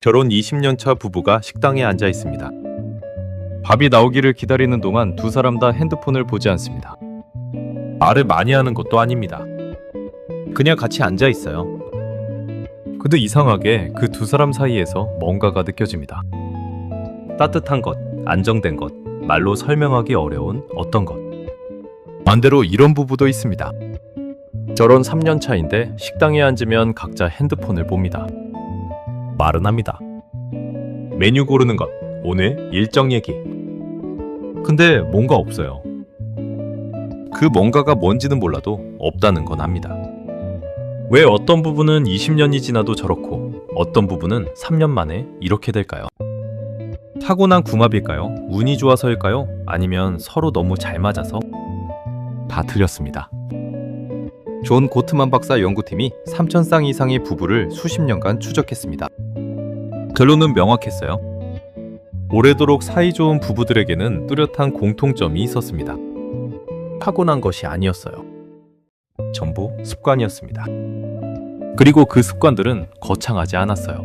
결혼 20년 차 부부가 식당에 앉아 있습니다. 밥이 나오기를 기다리는 동안 두 사람 다 핸드폰을 보지 않습니다. 말을 많이 하는 것도 아닙니다. 그냥 같이 앉아 있어요. 근데 이상하게 그 두 사람 사이에서 뭔가가 느껴집니다. 따뜻한 것, 안정된 것, 말로 설명하기 어려운 어떤 것. 반대로 이런 부부도 있습니다. 결혼 3년 차인데 식당에 앉으면 각자 핸드폰을 봅니다. 말은 합니다. 메뉴 고르는 것, 오늘 일정 얘기. 근데 뭔가 없어요. 그 뭔가가 뭔지는 몰라도 없다는 건 압니다. 왜 어떤 부부는 20년이 지나도 저렇고 어떤 부부는 3년 만에 이렇게 될까요? 타고난 궁합일까요? 운이 좋아서일까요? 아니면 서로 너무 잘 맞아서? 다 틀렸습니다. 존 고트만 박사 연구팀이 3,000쌍 이상의 부부를 수십 년간 추적했습니다. 결론은 명확했어요. 오래도록 사이좋은 부부들에게는 뚜렷한 공통점이 있었습니다. 타고난 것이 아니었어요. 전부 습관이었습니다. 그리고 그 습관들은 거창하지 않았어요.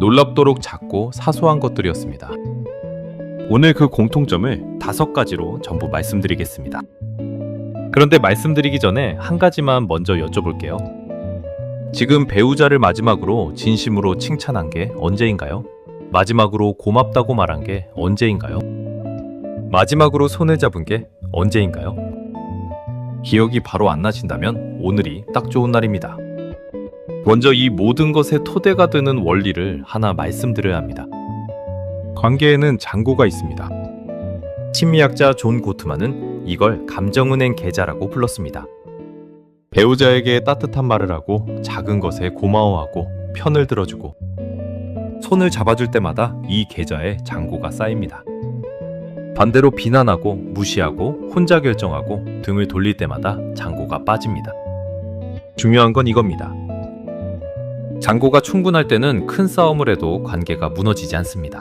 놀랍도록 작고 사소한 것들이었습니다. 오늘 그 공통점을 5가지로 전부 말씀드리겠습니다. 그런데 말씀드리기 전에 한 가지만 먼저 여쭤볼게요. 지금 배우자를 마지막으로 진심으로 칭찬한 게 언제인가요? 마지막으로 고맙다고 말한 게 언제인가요? 마지막으로 손을 잡은 게 언제인가요? 기억이 바로 안 나신다면 오늘이 딱 좋은 날입니다. 먼저 이 모든 것의 토대가 되는 원리를 하나 말씀드려야 합니다. 관계에는 잔고가 있습니다. 심리학자 존 고트만은 이걸 감정은행 계좌라고 불렀습니다. 배우자에게 따뜻한 말을 하고 작은 것에 고마워하고 편을 들어주고 손을 잡아줄 때마다 이 계좌에 잔고가 쌓입니다. 반대로 비난하고 무시하고 혼자 결정하고 등을 돌릴 때마다 잔고가 빠집니다. 중요한 건 이겁니다. 잔고가 충분할 때는 큰 싸움을 해도 관계가 무너지지 않습니다.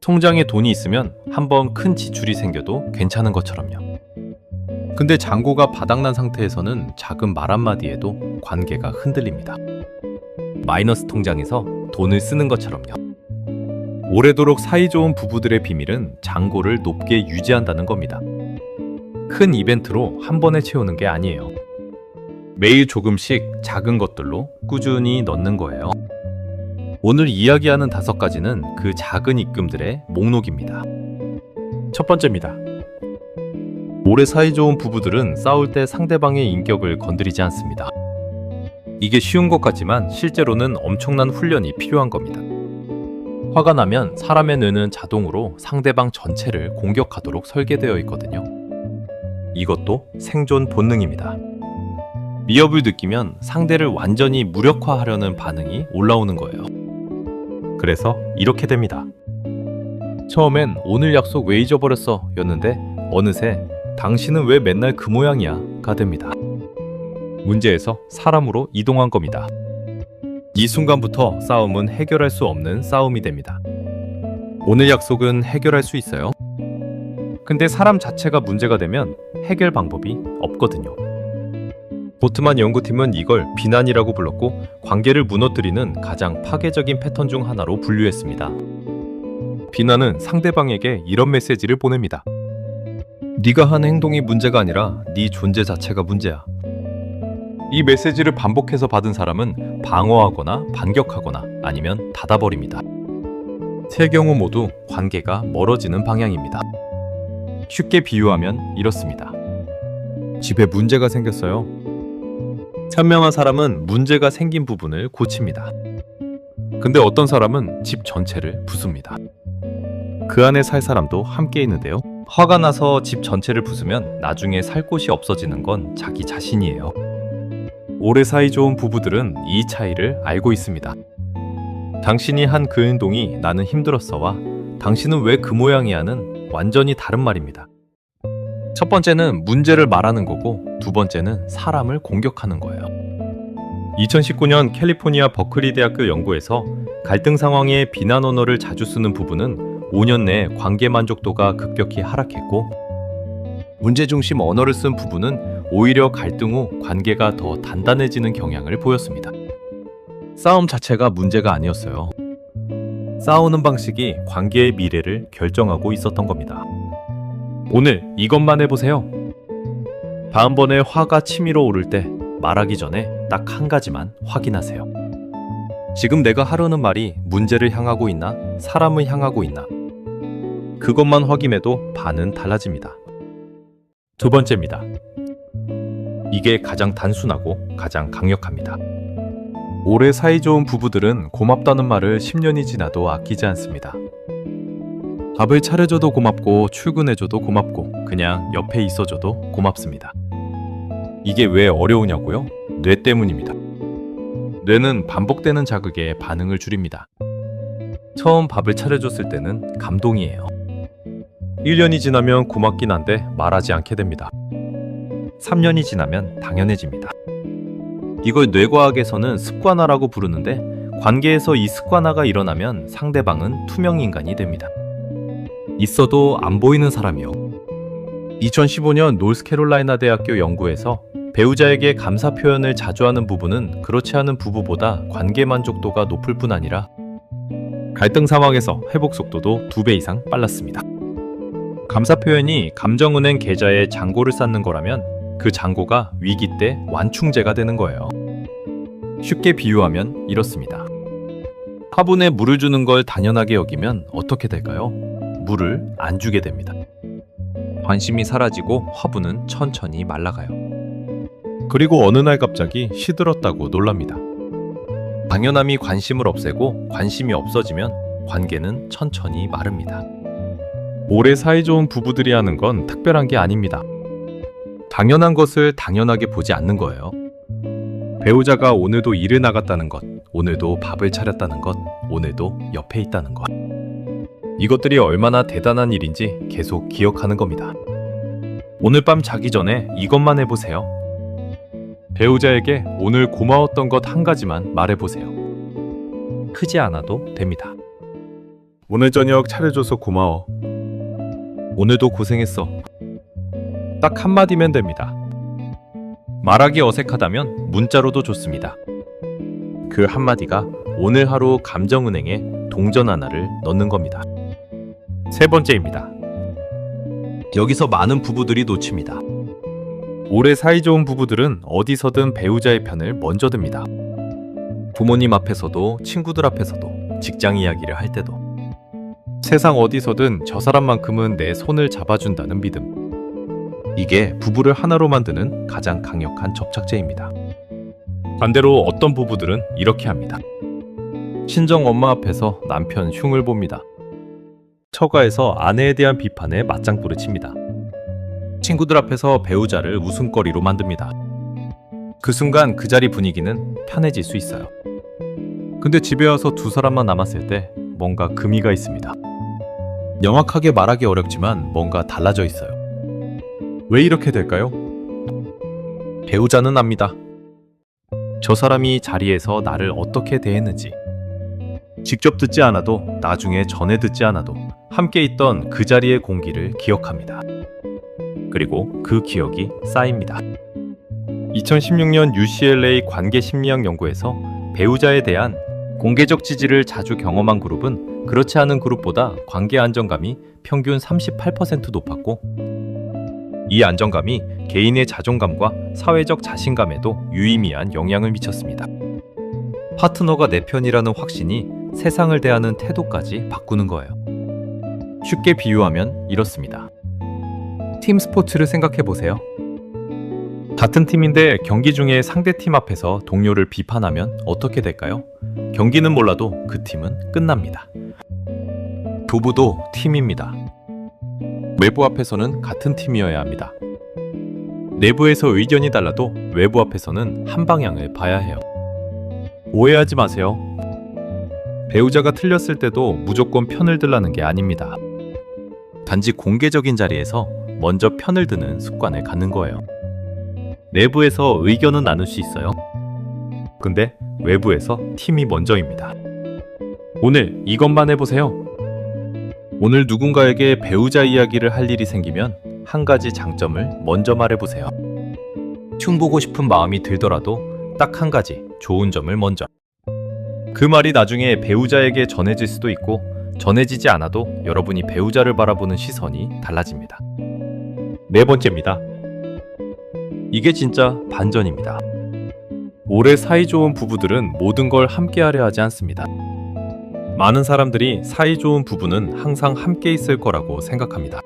통장에 돈이 있으면 한번 큰 지출이 생겨도 괜찮은 것처럼요. 근데 잔고가 바닥난 상태에서는 작은 말 한마디에도 관계가 흔들립니다. 마이너스 통장에서 돈을 쓰는 것처럼요. 오래도록 사이좋은 부부들의 비밀은 잔고를 높게 유지한다는 겁니다. 큰 이벤트로 한 번에 채우는 게 아니에요. 매일 조금씩 작은 것들로 꾸준히 넣는 거예요. 오늘 이야기하는 5가지는 그 작은 입금들의 목록입니다. 첫 번째입니다. 오래 사이좋은 부부들은 싸울 때 상대방의 인격을 건드리지 않습니다. 이게 쉬운 것 같지만 실제로는 엄청난 훈련이 필요한 겁니다. 화가 나면 사람의 뇌는 자동으로 상대방 전체를 공격하도록 설계되어 있거든요. 이것도 생존 본능입니다. 위협을 느끼면 상대를 완전히 무력화하려는 반응이 올라오는 거예요. 그래서 이렇게 됩니다. 처음엔 오늘 약속 왜 잊어버렸어? 였는데 어느새 당신은 왜 맨날 그 모양이야? 가 됩니다. 문제에서 사람으로 이동한 겁니다. 이 순간부터 싸움은 해결할 수 없는 싸움이 됩니다. 오늘 약속은 해결할 수 있어요. 근데 사람 자체가 문제가 되면 해결 방법이 없거든요. 보트만 연구팀은 이걸 비난이라고 불렀고 관계를 무너뜨리는 가장 파괴적인 패턴 중 하나로 분류했습니다. 비난은 상대방에게 이런 메시지를 보냅니다. 네가 한 행동이 문제가 아니라 네 존재 자체가 문제야. 이 메시지를 반복해서 받은 사람은 방어하거나 반격하거나 아니면 닫아버립니다. 세 경우 모두 관계가 멀어지는 방향입니다. 쉽게 비유하면 이렇습니다. 집에 문제가 생겼어요. 현명한 사람은 문제가 생긴 부분을 고칩니다. 근데 어떤 사람은 집 전체를 부숩니다. 그 안에 살 사람도 함께 있는데요. 화가 나서 집 전체를 부수면 나중에 살 곳이 없어지는 건 자기 자신이에요. 오래 사이좋은 부부들은 이 차이를 알고 있습니다. 당신이 한 그 행동이 나는 힘들었어와 당신은 왜 그 모양이야는 완전히 다른 말입니다. 첫 번째는 문제를 말하는 거고 두 번째는 사람을 공격하는 거예요. 2019년 캘리포니아 버클리 대학교 연구에서 갈등 상황에 비난 언어를 자주 쓰는 부부는 5년 내에 관계 만족도가 급격히 하락했고 문제 중심 언어를 쓴 부부는 오히려 갈등 후 관계가 더 단단해지는 경향을 보였습니다. 싸움 자체가 문제가 아니었어요. 싸우는 방식이 관계의 미래를 결정하고 있었던 겁니다. 오늘 이것만 해보세요. 다음번에 화가 치밀어 오를 때 말하기 전에 딱 한 가지만 확인하세요. 지금 내가 하려는 말이 문제를 향하고 있나, 사람을 향하고 있나. 그것만 확인해도 반은 달라집니다. 두 번째입니다. 이게 가장 단순하고 가장 강력합니다. 오래 사이좋은 부부들은 고맙다는 말을 10년이 지나도 아끼지 않습니다. 밥을 차려줘도 고맙고 출근해줘도 고맙고 그냥 옆에 있어줘도 고맙습니다. 이게 왜 어려우냐고요? 뇌 때문입니다. 뇌는 반복되는 자극에 반응을 줄입니다. 처음 밥을 차려줬을 때는 감동이에요. 1년이 지나면 고맙긴 한데 말하지 않게 됩니다. 3년이 지나면 당연해집니다. 이걸 뇌과학에서는 습관화라고 부르는데 관계에서 이 습관화가 일어나면 상대방은 투명인간이 됩니다. 있어도 안 보이는 사람이요. 2015년 노스캐롤라이나 대학교 연구에서 배우자에게 감사 표현을 자주 하는 부부는 그렇지 않은 부부보다 관계 만족도가 높을 뿐 아니라 갈등 상황에서 회복 속도도 2배 이상 빨랐습니다. 감사 표현이 감정은행 계좌에 잔고를 쌓는 거라면 그 잔고가 위기 때 완충제가 되는 거예요. 쉽게 비유하면 이렇습니다. 화분에 물을 주는 걸 당연하게 여기면 어떻게 될까요? 물을 안 주게 됩니다. 관심이 사라지고 화분은 천천히 말라가요. 그리고 어느 날 갑자기 시들었다고 놀랍니다. 당연함이 관심을 없애고 관심이 없어지면 관계는 천천히 마릅니다. 오래 사이좋은 부부들이 하는 건 특별한 게 아닙니다. 당연한 것을 당연하게 보지 않는 거예요. 배우자가 오늘도 일을 나갔다는 것, 오늘도 밥을 차렸다는 것, 오늘도 옆에 있다는 것. 이것들이 얼마나 대단한 일인지 계속 기억하는 겁니다. 오늘 밤 자기 전에 이것만 해보세요. 배우자에게 오늘 고마웠던 것 한 가지만 말해보세요. 크지 않아도 됩니다. 오늘 저녁 차려줘서 고마워. 오늘도 고생했어. 딱 한마디면 됩니다. 말하기 어색하다면 문자로도 좋습니다. 그 한마디가 오늘 하루 감정은행에 동전 하나를 넣는 겁니다. 세 번째입니다. 여기서 많은 부부들이 놓칩니다. 오래 사이좋은 부부들은 어디서든 배우자의 편을 먼저 듭니다. 부모님 앞에서도 친구들 앞에서도 직장 이야기를 할 때도 세상 어디서든 저 사람만큼은 내 손을 잡아준다는 믿음. 이게 부부를 하나로 만드는 가장 강력한 접착제입니다. 반대로 어떤 부부들은 이렇게 합니다. 친정 엄마 앞에서 남편 흉을 봅니다. 처가에서 아내에 대한 비판에 맞장구를 칩니다. 친구들 앞에서 배우자를 웃음거리로 만듭니다. 그 순간 그 자리 분위기는 편해질 수 있어요. 근데 집에 와서 두 사람만 남았을 때 뭔가 금이가 있습니다. 명확하게 말하기 어렵지만 뭔가 달라져 있어요. 왜 이렇게 될까요? 배우자는 압니다. 저 사람이 자리에서 나를 어떻게 대했는지. 직접 듣지 않아도 나중에 전해 듣지 않아도 함께 있던 그 자리의 공기를 기억합니다. 그리고 그 기억이 쌓입니다. 2016년 UCLA 관계심리학 연구에서 배우자에 대한 공개적 지지를 자주 경험한 그룹은 그렇지 않은 그룹보다 관계 안정감이 평균 38% 높았고 이 안정감이 개인의 자존감과 사회적 자신감에도 유의미한 영향을 미쳤습니다. 파트너가 내 편이라는 확신이 세상을 대하는 태도까지 바꾸는 거예요. 쉽게 비유하면 이렇습니다. 팀 스포츠를 생각해 보세요. 같은 팀인데 경기 중에 상대팀 앞에서 동료를 비판하면 어떻게 될까요? 경기는 몰라도 그 팀은 끝납니다. 부부도 팀입니다. 외부 앞에서는 같은 팀이어야 합니다. 내부에서 의견이 달라도 외부 앞에서는 한 방향을 봐야 해요. 오해하지 마세요. 배우자가 틀렸을 때도 무조건 편을 들라는 게 아닙니다. 단지 공개적인 자리에서 먼저 편을 드는 습관을 갖는 거예요. 내부에서 의견은 나눌 수 있어요. 근데 외부에서 팀이 먼저입니다. 오늘 이것만 해보세요. 오늘 누군가에게 배우자 이야기를 할 일이 생기면 한 가지 장점을 먼저 말해보세요. 흉보고 싶은 마음이 들더라도 딱 한 가지 좋은 점을 먼저. 그 말이 나중에 배우자에게 전해질 수도 있고 전해지지 않아도 여러분이 배우자를 바라보는 시선이 달라집니다. 네 번째입니다. 이게 진짜 반전입니다. 오래 사이좋은 부부들은 모든 걸 함께하려 하지 않습니다. 많은 사람들이 사이좋은 부부는 항상 함께 있을 거라고 생각합니다.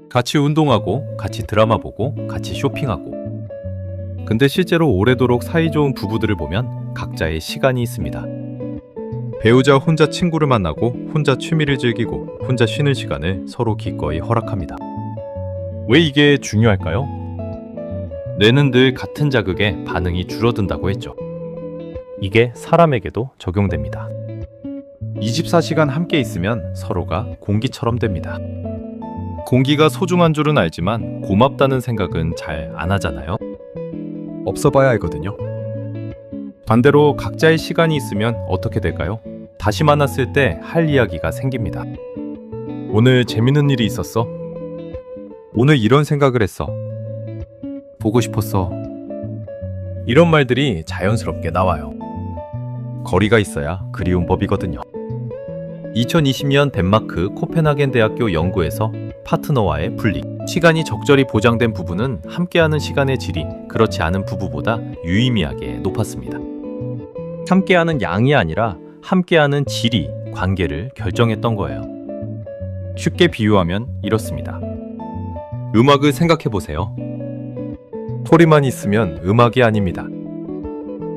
같이 운동하고, 같이 드라마 보고, 같이 쇼핑하고. 근데 실제로 오래도록 사이좋은 부부들을 보면 각자의 시간이 있습니다. 배우자 혼자 친구를 만나고, 혼자 취미를 즐기고, 혼자 쉬는 시간을 서로 기꺼이 허락합니다. 왜 이게 중요할까요? 뇌는 늘 같은 자극에 반응이 줄어든다고 했죠. 이게 사람에게도 적용됩니다. 24시간 함께 있으면 서로가 공기처럼 됩니다. 공기가 소중한 줄은 알지만 고맙다는 생각은 잘 안 하잖아요. 없어 봐야 알거든요. 반대로 각자의 시간이 있으면 어떻게 될까요? 다시 만났을 때 할 이야기가 생깁니다. 오늘 재밌는 일이 있었어? 오늘 이런 생각을 했어. 보고 싶었어. 이런 말들이 자연스럽게 나와요. 거리가 있어야 그리운 법이거든요. 2020년 덴마크 코펜하겐 대학교 연구에서 파트너와의 분리, 시간이 적절히 보장된 부부는 함께하는 시간의 질이 그렇지 않은 부부보다 유의미하게 높았습니다. 함께하는 양이 아니라 함께하는 질이 관계를 결정했던 거예요. 쉽게 비유하면 이렇습니다. 음악을 생각해 보세요. 소리만 있으면 음악이 아닙니다.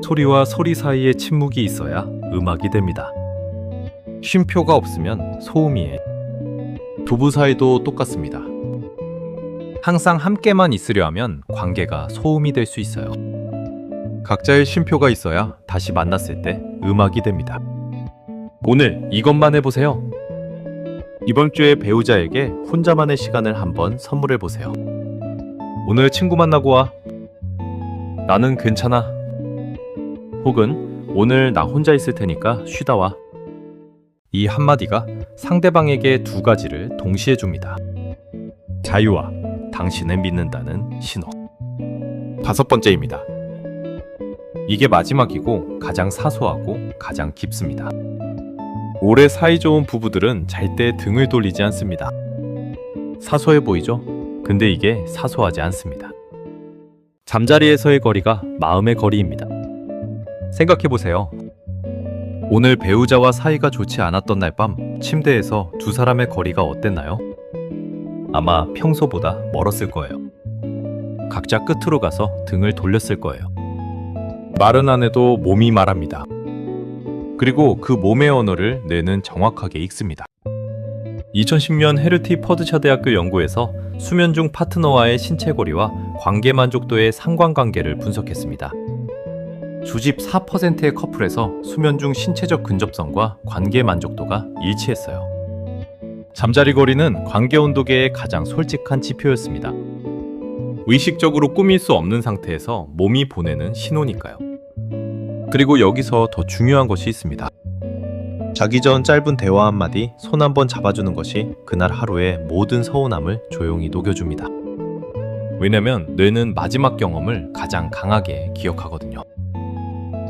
소리와 소리 사이에 침묵이 있어야 음악이 됩니다. 쉼표가 없으면 소음이에요. 부부 사이도 똑같습니다. 항상 함께만 있으려 하면 관계가 소음이 될 수 있어요. 각자의 쉼표가 있어야 다시 만났을 때 음악이 됩니다. 오늘 이것만 해보세요. 이번 주에 배우자에게 혼자만의 시간을 한번 선물해 보세요. 오늘 친구 만나고 와. 나는 괜찮아. 혹은 오늘 나 혼자 있을 테니까 쉬다 와. 이 한마디가 상대방에게 두 가지를 동시에 줍니다. 자유와 당신을 믿는다는 신호. 다섯 번째입니다. 이게 마지막이고 가장 사소하고 가장 깊습니다. 오래 사이좋은 부부들은 잘 때 등을 돌리지 않습니다. 사소해 보이죠? 근데 이게 사소하지 않습니다. 잠자리에서의 거리가 마음의 거리입니다. 생각해보세요. 오늘 배우자와 사이가 좋지 않았던 날 밤 침대에서 두 사람의 거리가 어땠나요? 아마 평소보다 멀었을 거예요. 각자 끝으로 가서 등을 돌렸을 거예요. 말은 안 해도 몸이 말합니다. 그리고 그 몸의 언어를 뇌는 정확하게 읽습니다. 2010년 헤르티 퍼드샤 대학교 연구에서 수면 중 파트너와의 신체 거리와 관계 만족도의 상관관계를 분석했습니다. 주집 4%의 커플에서 수면 중 신체적 근접성과 관계 만족도가 일치했어요. 잠자리 거리는 관계 온도계의 가장 솔직한 지표였습니다. 의식적으로 꾸밀 수 없는 상태에서 몸이 보내는 신호니까요. 그리고 여기서 더 중요한 것이 있습니다. 자기 전 짧은 대화 한마디, 손 한번 잡아주는 것이 그날 하루의 모든 서운함을 조용히 녹여줍니다. 왜냐면 뇌는 마지막 경험을 가장 강하게 기억하거든요.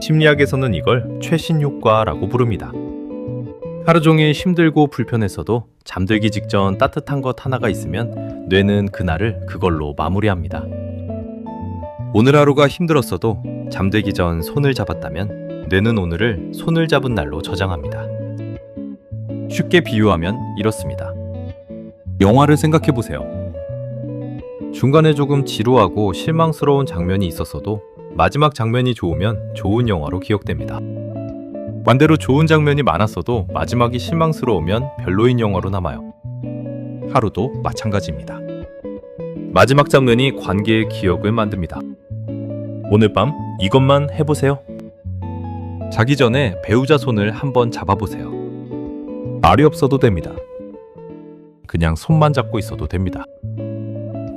심리학에서는 이걸 최신 효과라고 부릅니다. 하루 종일 힘들고 불편했어도 잠들기 직전 따뜻한 것 하나가 있으면 뇌는 그날을 그걸로 마무리합니다. 오늘 하루가 힘들었어도 잠들기 전 손을 잡았다면 뇌는 오늘을 손을 잡은 날로 저장합니다. 쉽게 비유하면 이렇습니다. 영화를 생각해보세요. 중간에 조금 지루하고 실망스러운 장면이 있었어도 마지막 장면이 좋으면 좋은 영화로 기억됩니다. 반대로 좋은 장면이 많았어도 마지막이 실망스러우면 별로인 영화로 남아요. 하루도 마찬가지입니다. 마지막 장면이 관계의 기억을 만듭니다. 오늘 밤 이것만 해보세요. 자기 전에 배우자 손을 한번 잡아보세요. 말이 없어도 됩니다. 그냥 손만 잡고 있어도 됩니다.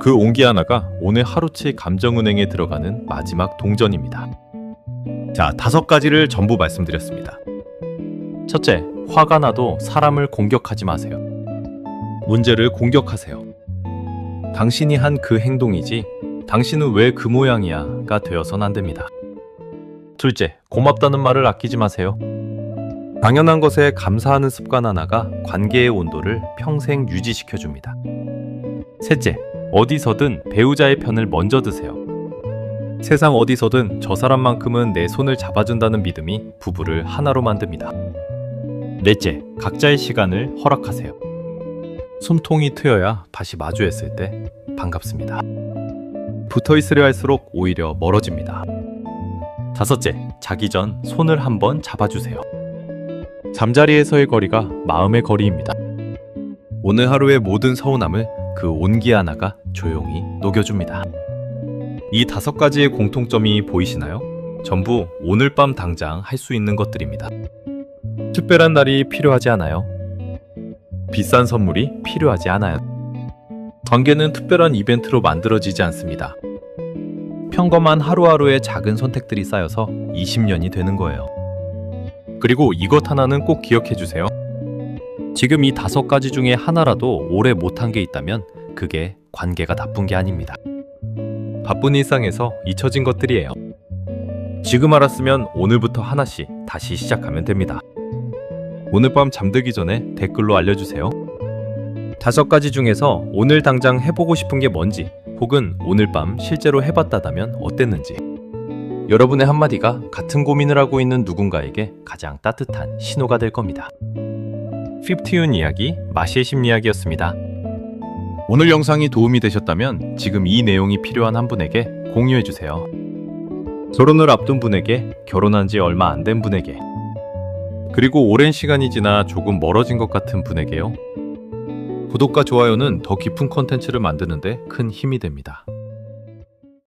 그 온기 하나가 오늘 하루치 감정은행에 들어가는 마지막 동전입니다. 자, 5가지를 전부 말씀드렸습니다. 첫째, 화가 나도 사람을 공격하지 마세요. 문제를 공격하세요. 당신이 한 그 행동이지 당신은 왜 그 모양이야 가 되어선 안 됩니다. 둘째, 고맙다는 말을 아끼지 마세요. 당연한 것에 감사하는 습관 하나가 관계의 온도를 평생 유지시켜줍니다. 셋째, 어디서든 배우자의 편을 먼저 드세요. 세상 어디서든 저 사람만큼은 내 손을 잡아준다는 믿음이 부부를 하나로 만듭니다. 넷째, 각자의 시간을 허락하세요. 숨통이 트여야 다시 마주했을 때 반갑습니다. 붙어 있으려 할수록 오히려 멀어집니다. 다섯째, 자기 전 손을 한번 잡아주세요. 잠자리에서의 거리가 마음의 거리입니다. 오늘 하루의 모든 서운함을 그 온기 하나가 조용히 녹여줍니다. 이 5가지의 공통점이 보이시나요? 전부 오늘 밤 당장 할 수 있는 것들입니다. 특별한 날이 필요하지 않아요. 비싼 선물이 필요하지 않아요. 관계는 특별한 이벤트로 만들어지지 않습니다. 평범한 하루하루의 작은 선택들이 쌓여서 20년이 되는 거예요. 그리고 이것 하나는 꼭 기억해 주세요. 지금 이 5가지 중에 하나라도 오래 못한 게 있다면 그게 관계가 나쁜 게 아닙니다. 바쁜 일상에서 잊혀진 것들이에요. 지금 알았으면 오늘부터 하나씩 다시 시작하면 됩니다. 오늘 밤 잠들기 전에 댓글로 알려주세요. 5가지 중에서 오늘 당장 해보고 싶은 게 뭔지, 혹은 오늘 밤 실제로 해봤다면 어땠는지. 여러분의 한마디가 같은 고민을 하고 있는 누군가에게 가장 따뜻한 신호가 될 겁니다. 50운 이야기, 마시의 심리학이었습니다. 오늘 영상이 도움이 되셨다면 지금 이 내용이 필요한 한 분에게 공유해주세요. 결혼을 앞둔 분에게, 결혼한 지 얼마 안 된 분에게, 그리고 오랜 시간이 지나 조금 멀어진 것 같은 분에게요. 구독과 좋아요는 더 깊은 컨텐츠를 만드는데 큰 힘이 됩니다.